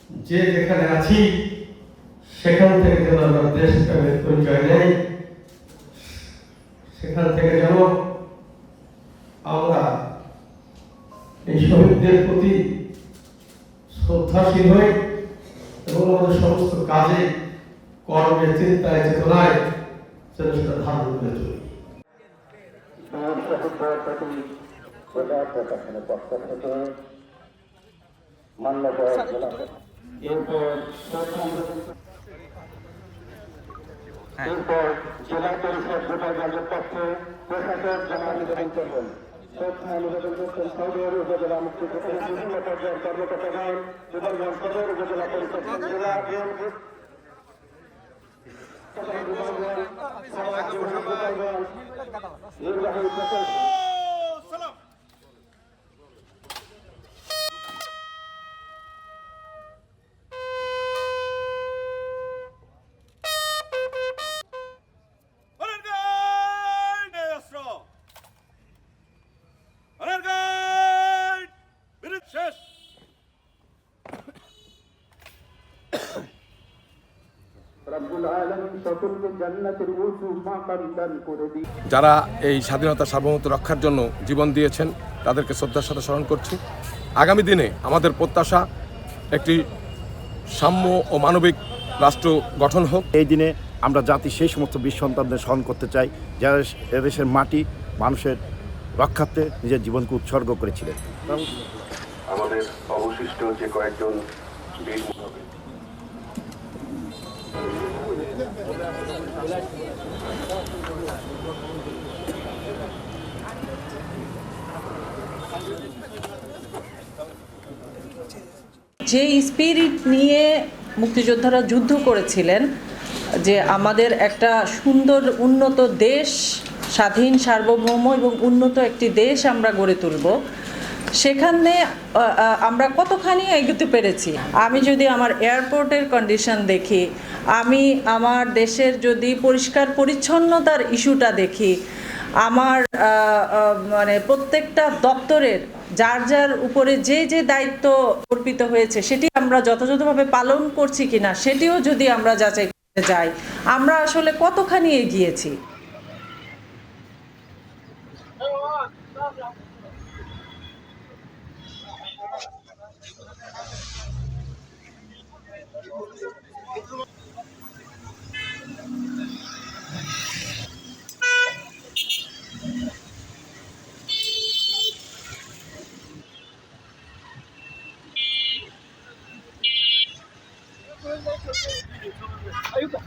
যে যেখানে আছি সেখান থেকে যেন আমরা দেশপ্রেমের পরিচয় নেই, সেখান থেকে যেন আমরা এই শহীদদের প্রতি শ্রদ্ধাশীল হই এবং আমাদের সমস্ত কাজে, কর্মে, চিন্তায়, চেতনায় যেন সেটা ধারণ করে চলি। এরপর জেলা পরিষদ গোপালগঞ্জের পক্ষে প্রশাসক জেলা নিবেদন করবেন। নিবেদন করছেন সৌদের উপজেলা মুক্তিযুদ্ধ বিভিন্ন পর্যায়ের কর্মকর্তাগণ, গোপালগঞ্জ সদর উপজেলা পরিষদ জেলা নির্বাহী প্রশাসক যারা এই স্বাধীনতা সার্বভৌমত্ব রক্ষার জন্য জীবন দিয়েছেন তাদেরকে শ্রদ্ধার সাথে স্মরণ করছি। আগামী দিনে আমাদের প্রত্যাশা একটি সাম্য ও মানবিক রাষ্ট্র গঠন হোক। এই দিনে আমরা জাতি সেই সমস্ত বীর সন্তানদের স্মরণ করতে চাই যারা এদেশের মাটি মানুষের রক্ষার্থে নিজের জীবনকে উৎসর্গ করেছিলেন। আমাদের অবশিষ্ট যে কয়েকজন বীর যে স্পিরিট নিয়ে মুক্তিযোদ্ধারা যুদ্ধ করেছিলেন, যে আমাদের একটা সুন্দর উন্নত দেশ, স্বাধীন সার্বভৌম এবং উন্নত একটি দেশ আমরা গড়ে তুলব, সেখানে আমরা কতখানি এগোতে পেরেছি। আমি যদি আমার এয়ারপোর্টের কন্ডিশন দেখি, আমি আমার দেশের যদি পরিষ্কার পরিচ্ছন্নতার ইস্যুটা দেখি, আমার মানে প্রত্যেকটা দপ্তরের যার যার উপরে যে যে দায়িত্ব অর্পিত হয়েছে সেটি আমরা যথাযথভাবে পালন করছি কিনা সেটিও যদি আমরা যাচাই করতে যাই, আমরা আসলে কতখানি এগিয়েছি। Ayuda.